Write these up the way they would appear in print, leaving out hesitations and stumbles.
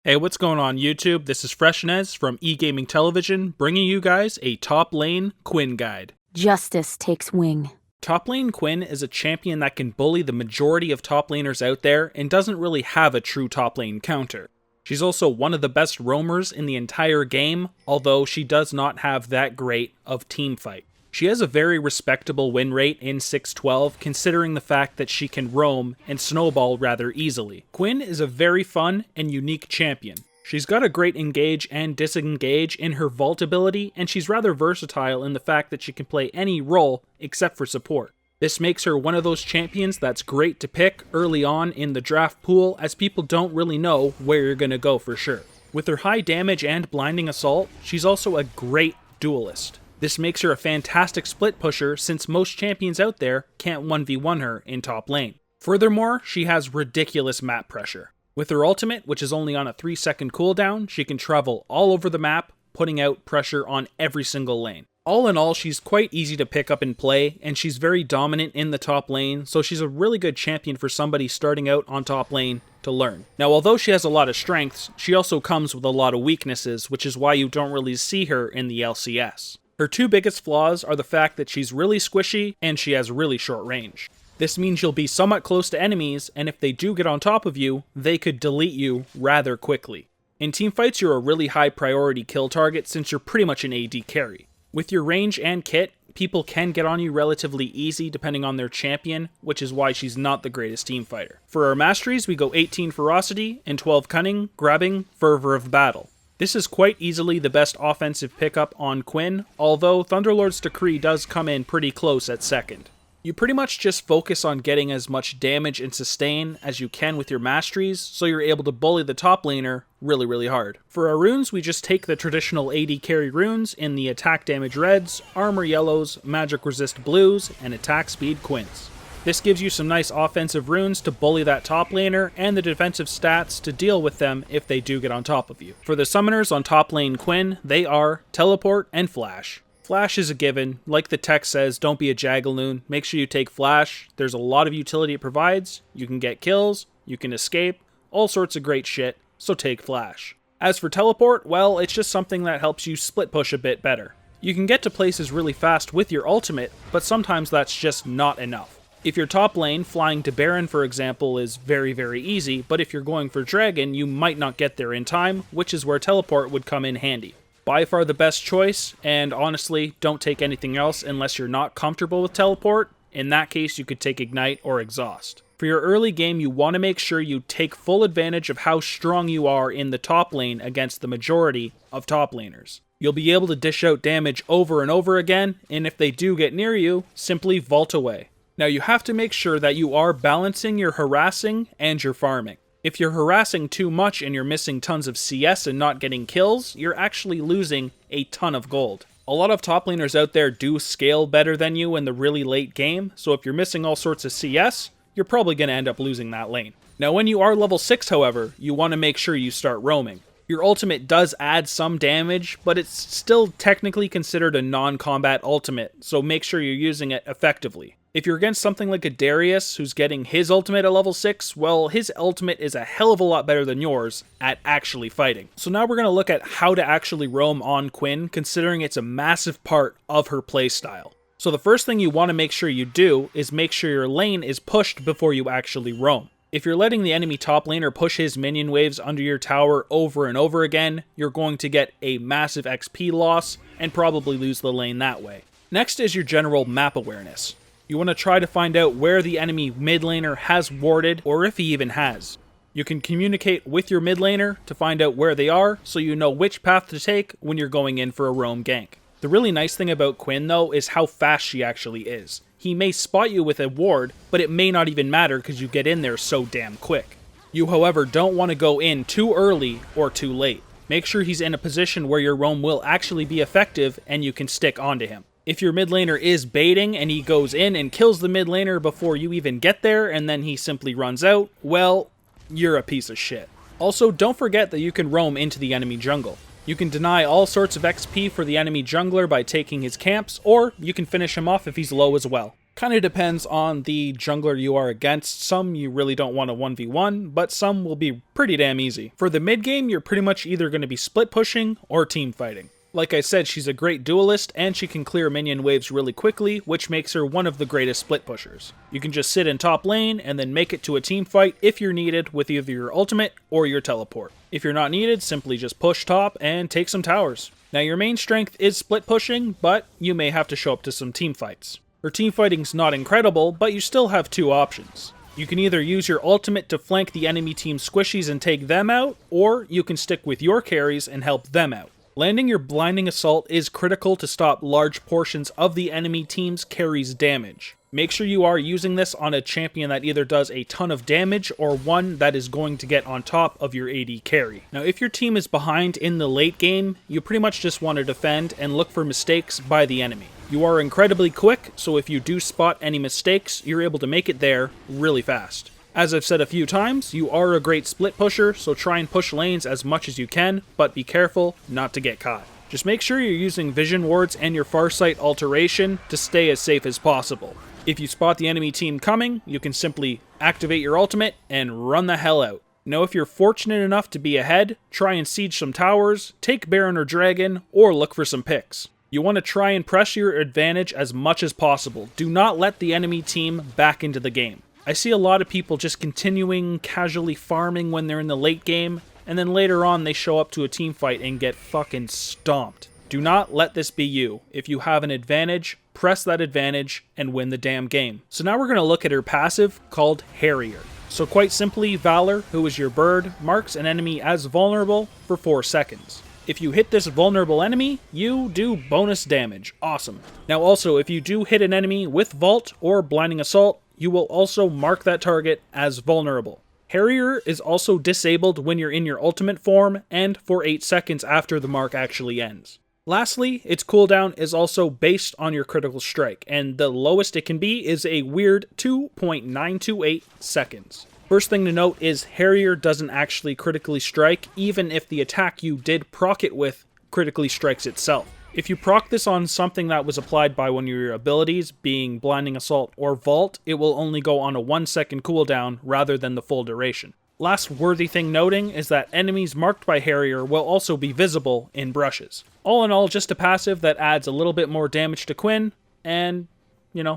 Hey, what's going on YouTube? This is Freshness from eGaming Television, bringing you guys a top lane Quinn guide. Justice takes wing. Top lane Quinn is a champion that can bully the majority of top laners out there and doesn't really have a true top lane counter. She's also one of the best roamers in the entire game, although she does not have that great of team fight. She has a very respectable win rate in 6-12, considering the fact that she can roam and snowball rather easily. Quinn is a very fun and unique champion. She's got a great engage and disengage in her vault ability, and she's rather versatile in the fact that she can play any role except for support. This makes her one of those champions that's great to pick early on in the draft pool, as people don't really know where you're going to go for sure. With her high damage and blinding assault, she's also a great duelist. This makes her a fantastic split pusher since most champions out there can't 1v1 her in top lane. Furthermore, she has ridiculous map pressure. With her ultimate, which is only on a 3-second cooldown, she can travel all over the map, putting out pressure on every single lane. All in all, she's quite easy to pick up and play, and she's very dominant in the top lane, so she's a really good champion for somebody starting out on top lane to learn. Now, although she has a lot of strengths, she also comes with a lot of weaknesses, which is why you don't really see her in the LCS. Her two biggest flaws are the fact that she's really squishy and she has really short range. This means you'll be somewhat close to enemies, and if they do get on top of you, they could delete you rather quickly. In teamfights, you're a really high priority kill target since you're pretty much an AD carry. With your range and kit, people can get on you relatively easy depending on their champion, which is why she's not the greatest team fighter. For our masteries, we go 18 ferocity and 12 cunning, grabbing, fervor of battle. This is quite easily the best offensive pickup on Quinn, although Thunderlord's Decree does come in pretty close at second. You pretty much just focus on getting as much damage and sustain as you can with your masteries, so you're able to bully the top laner really hard. For our runes, we just take the traditional AD carry runes in the attack damage reds, armor yellows, magic resist blues, and attack speed quints. This gives you some nice offensive runes to bully that top laner, and the defensive stats to deal with them if they do get on top of you. For the summoners on top lane Quinn, they are Teleport and Flash. Flash is a given. Like the text says, don't be a Jagaloon. Make sure you take Flash. There's a lot of utility it provides. You can get kills, you can escape, all sorts of great shit, so take Flash. As for Teleport, well, it's just something that helps you split push a bit better. You can get to places really fast with your ultimate, but sometimes that's just not enough. If you're top lane, flying to Baron, for example, is very easy, but if you're going for Dragon, you might not get there in time, which is where Teleport would come in handy. By far the best choice, and honestly, don't take anything else unless you're not comfortable with Teleport. In that case, you could take Ignite or Exhaust. For your early game, you want to make sure you take full advantage of how strong you are in the top lane against the majority of top laners. You'll be able to dish out damage over and over again, and if they do get near you, simply vault away. Now you have to make sure that you are balancing your harassing and your farming. If you're harassing too much and you're missing tons of CS and not getting kills, you're actually losing a ton of gold. A lot of top laners out there do scale better than you in the really late game, so if you're missing all sorts of CS, you're probably going to end up losing that lane. Now when you are level 6, however, you want to make sure you start roaming. Your ultimate does add some damage, but it's still technically considered a non-combat ultimate, so make sure you're using it effectively. If you're against something like a Darius who's getting his ultimate at level 6, well, his ultimate is a hell of a lot better than yours at actually fighting. So now we're going to look at how to actually roam on Quinn, considering it's a massive part of her playstyle. So the first thing you want to make sure you do is make sure your lane is pushed before you actually roam. If you're letting the enemy top laner push his minion waves under your tower over and over again, you're going to get a massive XP loss and probably lose the lane that way. Next is your general map awareness. You want to try to find out where the enemy mid laner has warded, or if he even has. You can communicate with your mid laner to find out where they are, so you know which path to take when you're going in for a roam gank. The really nice thing about Quinn, though, is how fast she actually is. He may spot you with a ward, but it may not even matter because you get in there so damn quick. You, however, don't want to go in too early or too late. Make sure he's in a position where your roam will actually be effective and you can stick onto him. If your mid laner is baiting and he goes in and kills the mid laner before you even get there and then he simply runs out, well, you're a piece of shit. Also, don't forget that you can roam into the enemy jungle. You can deny all sorts of XP for the enemy jungler by taking his camps, or you can finish him off if he's low as well. Kinda depends on the jungler you are against. Some you really don't want to 1v1, but some will be pretty damn easy. For the mid game, you're pretty much either going to be split pushing or team fighting. Like I said, she's a great duelist, and she can clear minion waves really quickly, which makes her one of the greatest split pushers. You can just sit in top lane, and then make it to a team fight if you're needed with either your ultimate or your teleport. If you're not needed, simply just push top and take some towers. Now your main strength is split pushing, but you may have to show up to some team fights. Her team fighting's not incredible, but you still have two options. You can either use your ultimate to flank the enemy team's squishies and take them out, or you can stick with your carries and help them out. Landing your blinding assault is critical to stop large portions of the enemy team's carry's damage. Make sure you are using this on a champion that either does a ton of damage or one that is going to get on top of your AD carry. Now if your team is behind in the late game, you pretty much just want to defend and look for mistakes by the enemy. You are incredibly quick, so if you do spot any mistakes, you're able to make it there really fast. As I've said a few times, you are a great split pusher, so try and push lanes as much as you can, but be careful not to get caught. Just make sure you're using vision wards and your farsight alteration to stay as safe as possible. If you spot the enemy team coming, you can simply activate your ultimate and run the hell out. Now if you're fortunate enough to be ahead, try and siege some towers, take Baron or Dragon, or look for some picks. You want to try and press your advantage as much as possible. Do not let the enemy team back into the game. I see a lot of people just continuing casually farming when they're in the late game, and then later on they show up to a team fight and get fucking stomped. Do not let this be you. If you have an advantage, press that advantage and win the damn game. So now we're going to look at her passive called Harrier. So quite simply, Valor, who is your bird, marks an enemy as vulnerable for 4 seconds. If you hit this vulnerable enemy, you do bonus damage. Awesome. Now also, if you do hit an enemy with Vault or Blinding Assault, you will also mark that target as vulnerable. Harrier is also disabled when you're in your ultimate form and for 8 seconds after the mark actually ends. Lastly, its cooldown is also based on your critical strike, and the lowest it can be is a weird 2.928 seconds. First thing to note is Harrier doesn't actually critically strike, even if the attack you did proc it with critically strikes itself. If you proc this on something that was applied by one of your abilities, being Blinding Assault or Vault, it will only go on a 1 second cooldown rather than the full duration. Last worthy thing noting is that enemies marked by Harrier will also be visible in brushes. All in all, just a passive that adds a little bit more damage to Quinn, and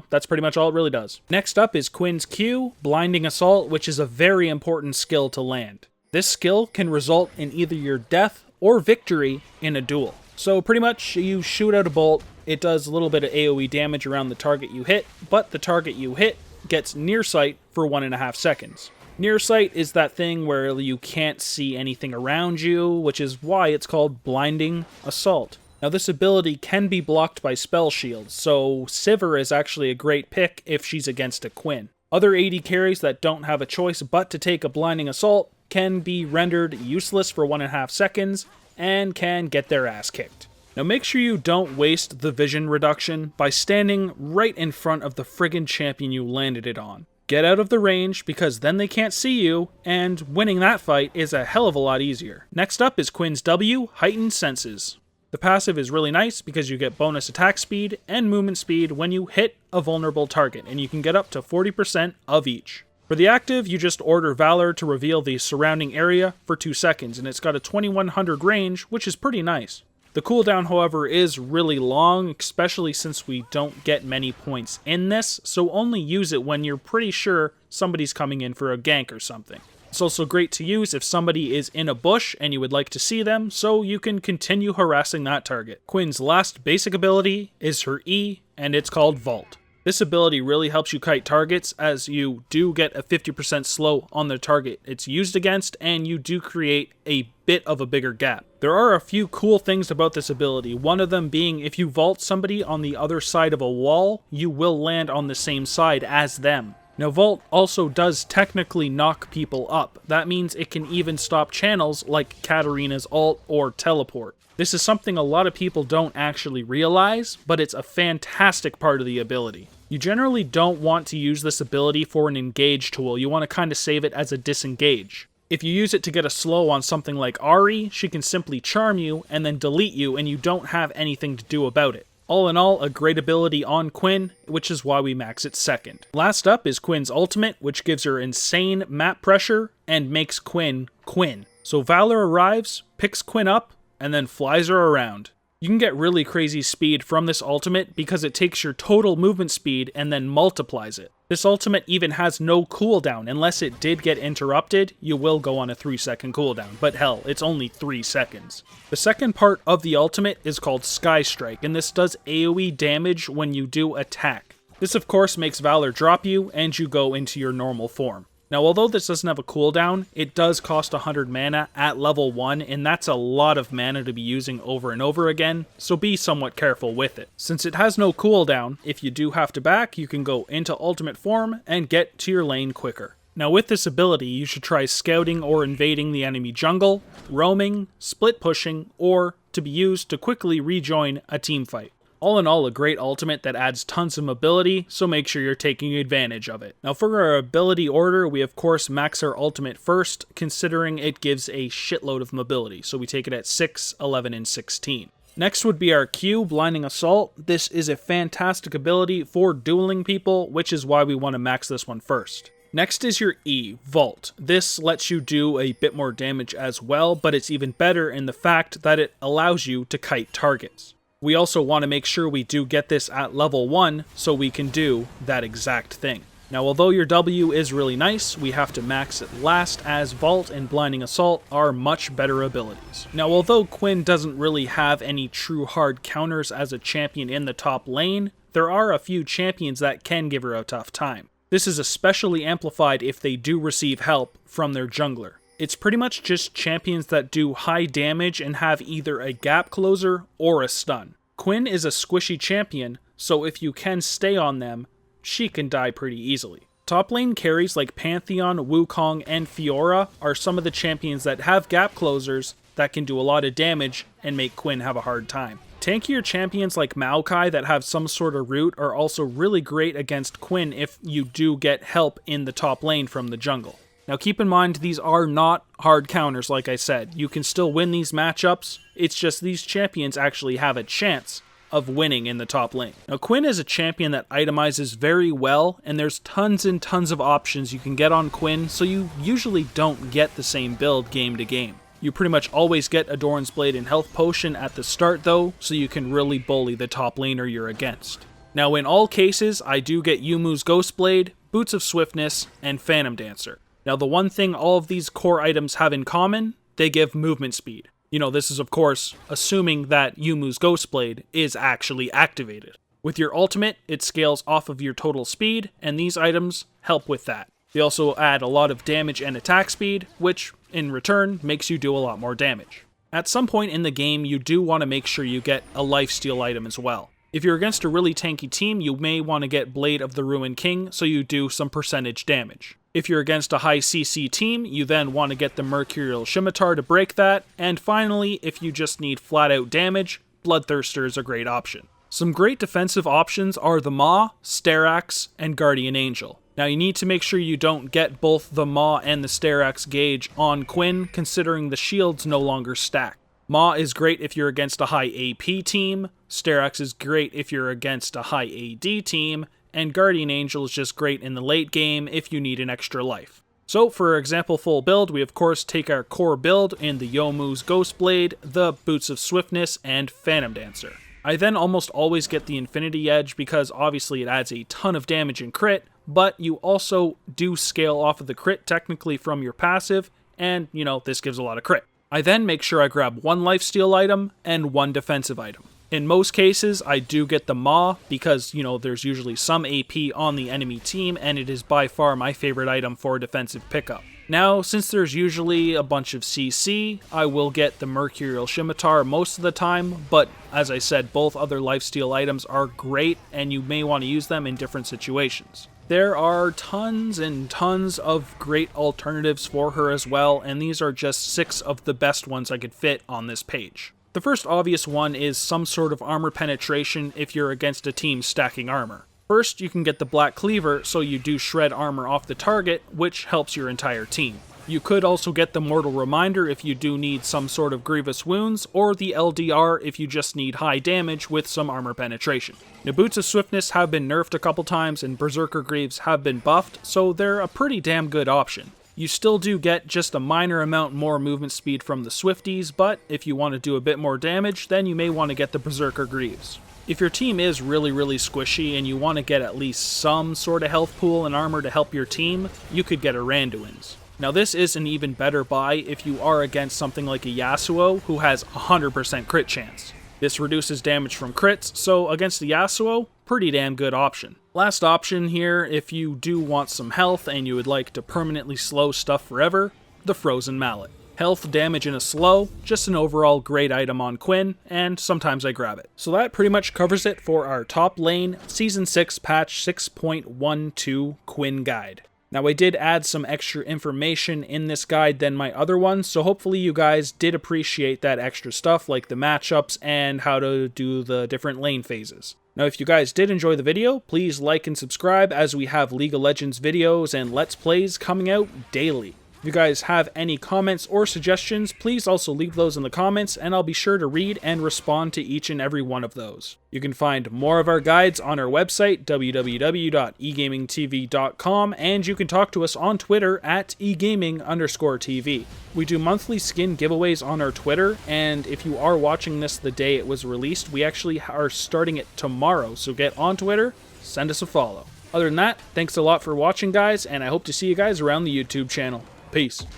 that's pretty much all it really does. Next up is Quinn's Q, Blinding Assault, which is a very important skill to land. This skill can result in either your death or victory in a duel. So pretty much you shoot out a bolt, it does a little bit of AoE damage around the target you hit, but the target you hit gets near sight for 1.5 seconds. Near sight is that thing where you can't see anything around you, which is why it's called Blinding Assault. Now this ability can be blocked by spell shields, so Sivir is actually a great pick if she's against a Quinn. Other AD carries that don't have a choice but to take a Blinding Assault can be rendered useless for 1.5 seconds and can get their ass kicked. Now make sure you don't waste the vision reduction by standing right in front of the friggin' champion you landed it on. Get out of the range because then they can't see you, and winning that fight is a hell of a lot easier. Next up is Quinn's W, Heightened Senses. The passive is really nice because you get bonus attack speed and movement speed when you hit a vulnerable target, and you can get up to 40% of each. For the active, you just order Valor to reveal the surrounding area for 2 seconds, and it's got a 2100 range, which is pretty nice. The cooldown, however, is really long, especially since we don't get many points in this, so only use it when you're pretty sure somebody's coming in for a gank or something. It's also great to use if somebody is in a bush and you would like to see them, so you can continue harassing that target. Quinn's last basic ability is her E, and it's called Vault. This ability really helps you kite targets, as you do get a 50% slow on the target it's used against, and you do create a bit of a bigger gap. There are a few cool things about this ability, one of them being if you vault somebody on the other side of a wall, you will land on the same side as them. Now Vault also does technically knock people up. That means it can even stop channels like Katarina's ult or teleport. This is something a lot of people don't actually realize, but it's a fantastic part of the ability. You generally don't want to use this ability for an engage tool, you want to kind of save it as a disengage. If you use it to get a slow on something like Ahri, she can simply charm you and then delete you and you don't have anything to do about it. All in all, a great ability on Quinn, which is why we max it second. Last up is Quinn's ultimate, which gives her insane map pressure and makes Quinn Quinn. So Valor arrives, picks Quinn up, and then flies her around. You can get really crazy speed from this ultimate because it takes your total movement speed and then multiplies it. This ultimate even has no cooldown. Unless it did get interrupted, you will go on a 3-second cooldown, but hell, it's only 3 seconds. The second part of the ultimate is called Sky Strike, and this does AoE damage when you do attack. This of course makes Valor drop you and you go into your normal form. Now, although this doesn't have a cooldown, it does cost 100 mana at level 1, and that's a lot of mana to be using over and over again, so be somewhat careful with it. Since it has no cooldown, if you do have to back, you can go into ultimate form and get to your lane quicker. Now with this ability, you should try scouting or invading the enemy jungle, roaming, split pushing, or to be used to quickly rejoin a team fight. All in all, a great ultimate that adds tons of mobility, so make sure you're taking advantage of it. Now for our ability order, we of course max our ultimate first, considering it gives a shitload of mobility, so we take it at 6, 11, and 16. Next would be our Q, Blinding Assault. This is a fantastic ability for dueling people, which is why we want to max this one first. Next is your E, Vault. This lets you do a bit more damage as well, but it's even better in the fact that it allows you to kite targets. We also want to make sure we do get this at level 1 so we can do that exact thing. Now although your W is really nice, we have to max it last, as Vault and Blinding Assault are much better abilities. Now although Quinn doesn't really have any true hard counters as a champion in the top lane, there are a few champions that can give her a tough time. This is especially amplified if they do receive help from their jungler. It's pretty much just champions that do high damage and have either a gap closer or a stun. Quinn is a squishy champion, so if you can stay on them, she can die pretty easily. Top lane carries like Pantheon, Wukong, and Fiora are some of the champions that have gap closers that can do a lot of damage and make Quinn have a hard time. Tankier champions like Maokai that have some sort of root are also really great against Quinn if you do get help in the top lane from the jungle. Now keep in mind, these are not hard counters like I said. You can still win these matchups, it's just these champions actually have a chance of winning in the top lane. Now Quinn is a champion that itemizes very well, and there's tons and tons of options you can get on Quinn, so you usually don't get the same build game to game. You pretty much always get a Doran's Blade and Health Potion at the start though, so you can really bully the top laner you're against. Now in all cases, I do get Yumu's Ghost Blade, Boots of Swiftness, and Phantom Dancer. Now the one thing all of these core items have in common, they give movement speed. You know, this is of course assuming that Yumu's Ghost Blade is actually activated. With your ultimate, it scales off of your total speed, and these items help with that. They also add a lot of damage and attack speed, which in return makes you do a lot more damage. At some point in the game, you do want to make sure you get a lifesteal item as well. If you're against a really tanky team, you may want to get Blade of the Ruined King so you do some percentage damage. If you're against a high CC team, you then want to get the Mercurial Scimitar to break that, and finally, if you just need flat out damage, Bloodthirster is a great option. Some great defensive options are the Maw, Sterax, and Guardian Angel. Now you need to make sure you don't get both the Maw and the Sterax gauge on Quinn, considering the shields no longer stack. Maw is great if you're against a high AP team, Sterax is great if you're against a high AD team, and Guardian Angel is just great in the late game if you need an extra life. So for example full build, we of course take our core build in the Yomu's Ghost Blade, the Boots of Swiftness, and Phantom Dancer. I then almost always get the Infinity Edge because obviously it adds a ton of damage and crit, but you also do scale off of the crit technically from your passive, and you know, this gives a lot of crit. I then make sure I grab one lifesteal item and one defensive item. In most cases, I do get the Maw because, you know, there's usually some AP on the enemy team, and it is by far my favorite item for defensive pickup. Now, since there's usually a bunch of CC, I will get the Mercurial Scimitar most of the time, but as I said, both other lifesteal items are great, and you may want to use them in different situations. There are tons and tons of great alternatives for her as well, and these are just 6 of the best ones I could fit on this page. The first obvious one is some sort of armor penetration if you're against a team stacking armor. First, you can get the Black Cleaver so you do shred armor off the target, which helps your entire team. You could also get the Mortal Reminder if you do need some sort of grievous wounds, or the LDR if you just need high damage with some armor penetration. Naboots' swiftness have been nerfed a couple times and Berserker Greaves have been buffed, so they're a pretty damn good option. You still do get just a minor amount more movement speed from the Swifties, but if you want to do a bit more damage, then you may want to get the Berserker Greaves. If your team is really squishy and you want to get at least some sort of health pool and armor to help your team, you could get a Randuin's. Now this is an even better buy if you are against something like a Yasuo who has 100% crit chance. This reduces damage from crits, so against the Yasuo, pretty damn good option. Last option here, if you do want some health and you would like to permanently slow stuff forever, the Frozen Mallet. Health, damage, and a slow, just an overall great item on Quinn, and sometimes I grab it. So that pretty much covers it for our top lane Season 6 patch 6.12 Quinn guide. Now I did add some extra information in this guide than my other ones, so hopefully you guys did appreciate that extra stuff like the matchups and how to do the different lane phases. Now if you guys did enjoy the video, please like and subscribe as we have League of Legends videos and Let's Plays coming out daily. If you guys have any comments or suggestions, please also leave those in the comments and I'll be sure to read and respond to each and every one of those. You can find more of our guides on our website, www.egamingtv.com, and you can talk to us on Twitter at egaming_TV. We do monthly skin giveaways on our Twitter, and if you are watching this the day it was released, we actually are starting it tomorrow, so get on Twitter, send us a follow. Other than that, thanks a lot for watching guys, and I hope to see you guys around the YouTube channel. Peace.